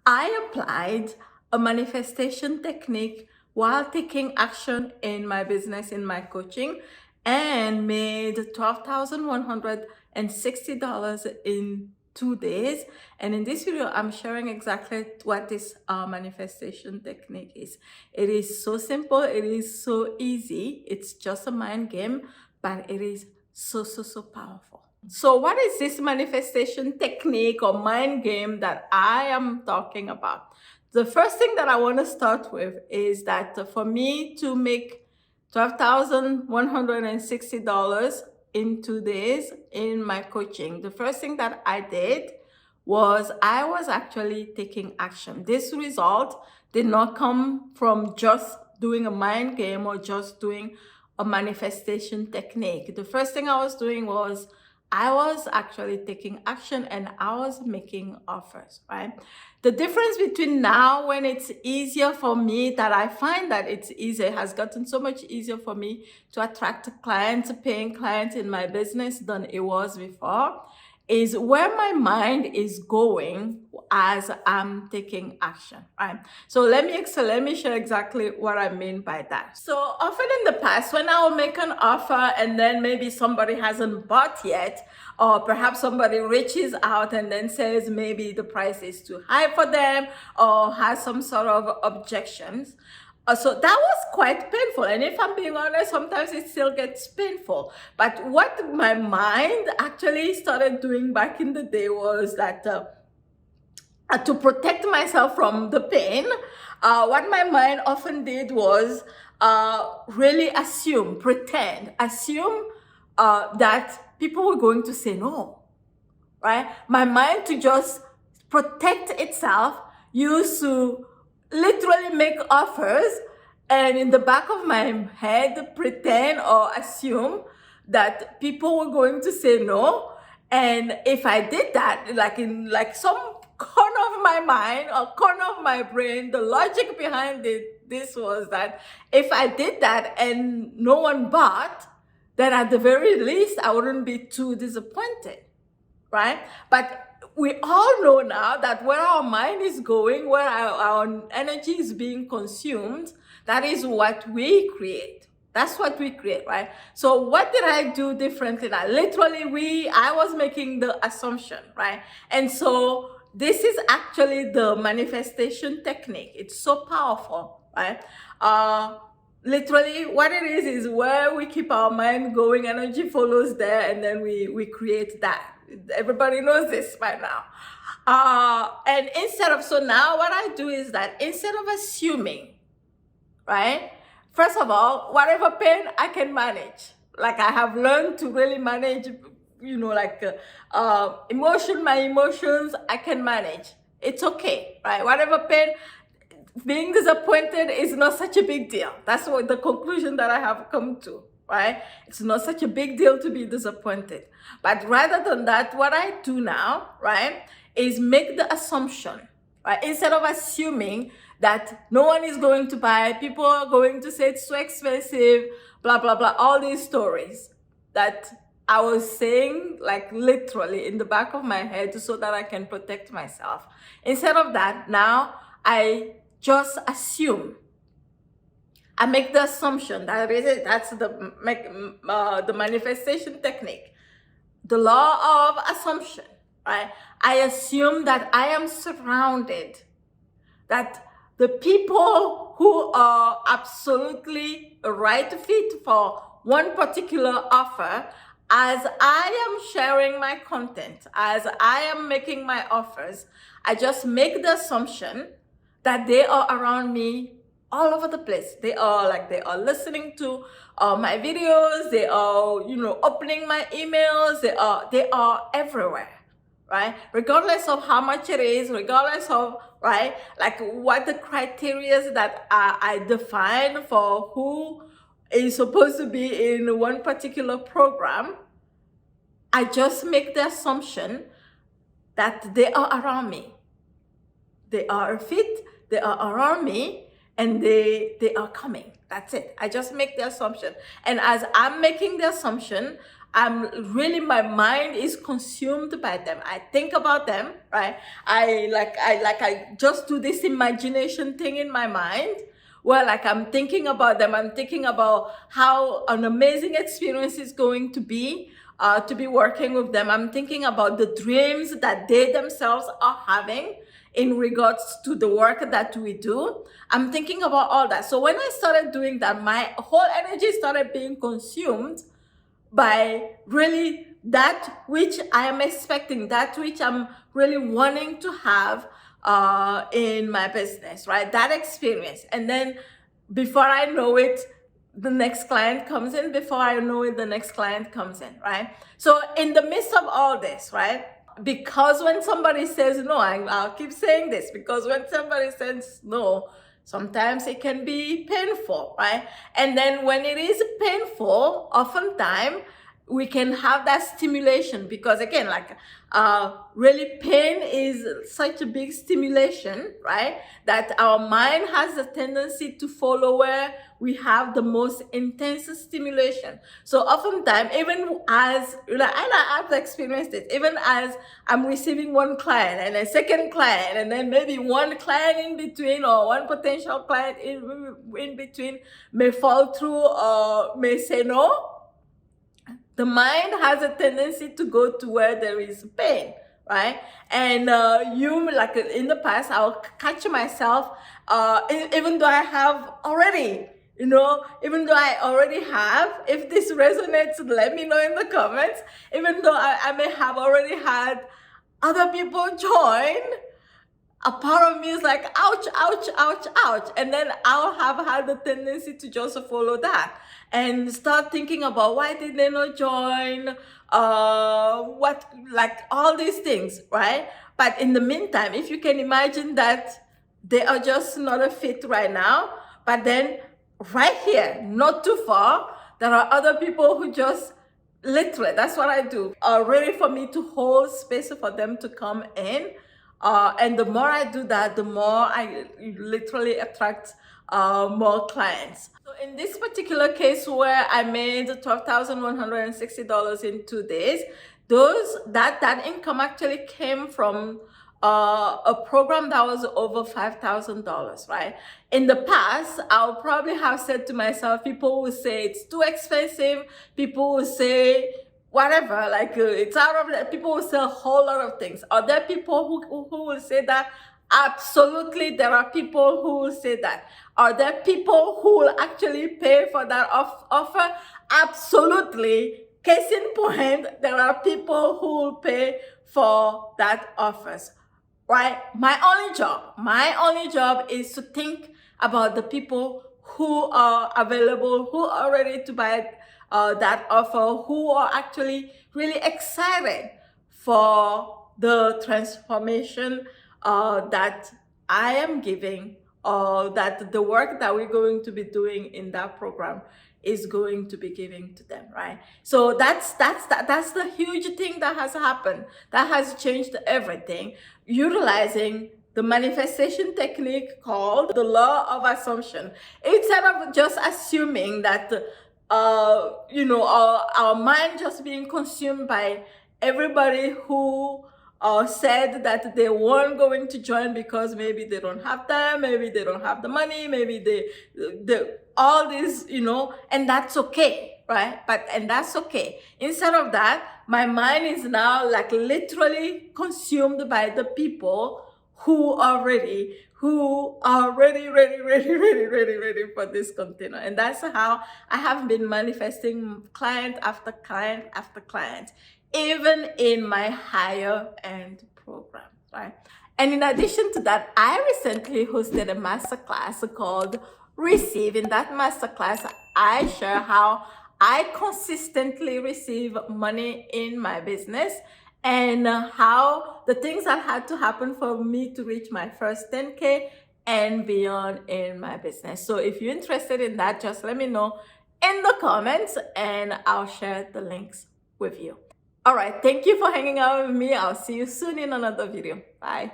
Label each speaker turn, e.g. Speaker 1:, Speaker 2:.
Speaker 1: I applied a manifestation technique while taking action in my business, in my coaching, and made $12,160 in 2 days. And in this video, I'm sharing exactly what this manifestation technique is. It is so simple. It is so easy. It's just a mind game, but it is so powerful. So what is this manifestation technique or mind game that I am talking about? The first thing that I want to start with is that for me to make $12,160 in 2 days in my coaching, the first thing that I did was I was actually taking action. This result did not come from just doing a mind game or just doing a manifestation technique. The first thing I was doing was I was actually taking action and I was making offers, right? The difference between now when it's easier for me, that I find that it's easier, has gotten so much easier for me to attract clients, paying clients in my business than it was before, is where my mind is going as I'm taking action, right? So let me share exactly what I mean by that. So often in the past, when I will make an offer and then maybe somebody hasn't bought yet, or perhaps somebody reaches out and then says maybe the price is too high for them or has some sort of objections, so that was quite painful. And if I'm being honest, sometimes it still gets painful. But what my mind actually started doing back in the day was that to protect myself from the pain, what my mind often did was really assume that people were going to say no, right? My mind, to just protect itself, used to literally make offers and in the back of my head pretend or assume that people were going to say no. And if I did that, like in some corner of my mind or corner of my brain, the logic behind this was that if I did that and no one bought, then at the very least I wouldn't be too disappointed, right? But we all know now that where our mind is going, where our energy is being consumed, that is what we create. That's what we create, right? So what did I do differently now? Literally, I was making the assumption, right? And so this is actually the manifestation technique. It's so powerful, right? Literally what it is where we keep our mind going, energy follows there, and then we create that. Everybody knows this by now. And so now what I do is that instead of assuming, right? First of all, whatever pain I can manage. Like I have learned to really manage, my emotions, I can manage. It's okay, right? Whatever pain, being disappointed is not such a big deal. That's what the conclusion that I have come to, right? It's not such a big deal to be disappointed. But rather than that, what I do now, right, is make the assumption, right? Instead of assuming that no one is going to buy, people are going to say it's too expensive, blah, blah, blah, all these stories that I was saying, like literally in the back of my head so that I can protect myself. Instead of that, now I just assume. I make the assumption that that's the manifestation technique, the law of assumption, right? I assume that I am surrounded, that the people who are absolutely a right fit for one particular offer, as I am sharing my content, as I am making my offers, I just make the assumption that they are around me all over the place. They are listening to my videos. They are, opening my emails. They are everywhere, right? Regardless of how much it is, regardless of, right, like what the criteria that I define for who is supposed to be in one particular program, I just make the assumption that they are around me. They are fit, they are around me, and they are coming. That's it. I just make the assumption. And as I'm making the assumption, my mind is consumed by them. I think about them, right? I just do this imagination thing in my mind where like I'm thinking about them. I'm thinking about how an amazing experience is going to be working with them. I'm thinking about the dreams that they themselves are having in regards to the work that we do. I'm thinking about all that. So when I started doing that, my whole energy started being consumed by really that which I am expecting, that which I'm really wanting to have in my business, right? That experience. And then before I know it, the next client comes in. Before I know it, the next client comes in, right? So in the midst of all this, right? Because when somebody says no, I'll keep saying this, because when somebody says no, sometimes it can be painful, right? And then when it is painful, oftentimes we can have that stimulation, because again, like really pain is such a big stimulation, right? That our mind has a tendency to follow where we have the most intense stimulation. So oftentimes, even as, I've experienced it, even as I'm receiving one client and a second client, and then maybe one client in between, or one potential client in between may fall through or may say no, the mind has a tendency to go to where there is pain, right? And like in the past, I'll catch myself, even though I have already, even though I already have, if this resonates, let me know in the comments. Even though I may have already had other people join, a part of me is like, ouch, ouch, ouch, ouch. And then I'll have had the tendency to just follow that and start thinking about why did they not join, what, like all these things, right? But in the meantime, if you can imagine that they are just not a fit right now, but then right here, not too far, there are other people who just literally, that's what I do, are ready for me to hold space for them to come in. And the more I do that, the more I literally attract more clients. So in this particular case where I made $12,160 in 2 days, that income actually came from a program that was over $5,000, right? In the past, I'll probably have said to myself, people will say it's too expensive. People will say whatever, like it's out of that. People will say a whole lot of things. Are there people who will say that? Absolutely, there are people who will say that. Are there people who will actually pay for that offer? Absolutely. Case in point, there are people who will pay for that offers, right? My only job is to think about the people who are available, who are ready to buy that offer, who are actually really excited for the transformation that I am giving, or that the work that we're going to be doing in that program is going to be giving to them, right? So that's the huge thing that has happened, that has changed everything, utilizing the manifestation technique called the law of assumption. Instead of just assuming that our mind just being consumed by everybody who said that they weren't going to join because maybe they don't have time, maybe they don't have the money, maybe they all this, and that's okay, right? And that's okay. Instead of that, my mind is now like literally consumed by the people who are ready, ready for this container. And that's how I have been manifesting client after client after client, even in my higher end program, right? And in addition to that, I recently hosted a masterclass called Receive. In that masterclass, I share how I consistently receive money in my business, and how the things that had to happen for me to reach my first 10K and beyond in my business. So if you're interested in that, just let me know in the comments and I'll share the links with you. All right, thank you for hanging out with me. I'll see you soon in another video. Bye.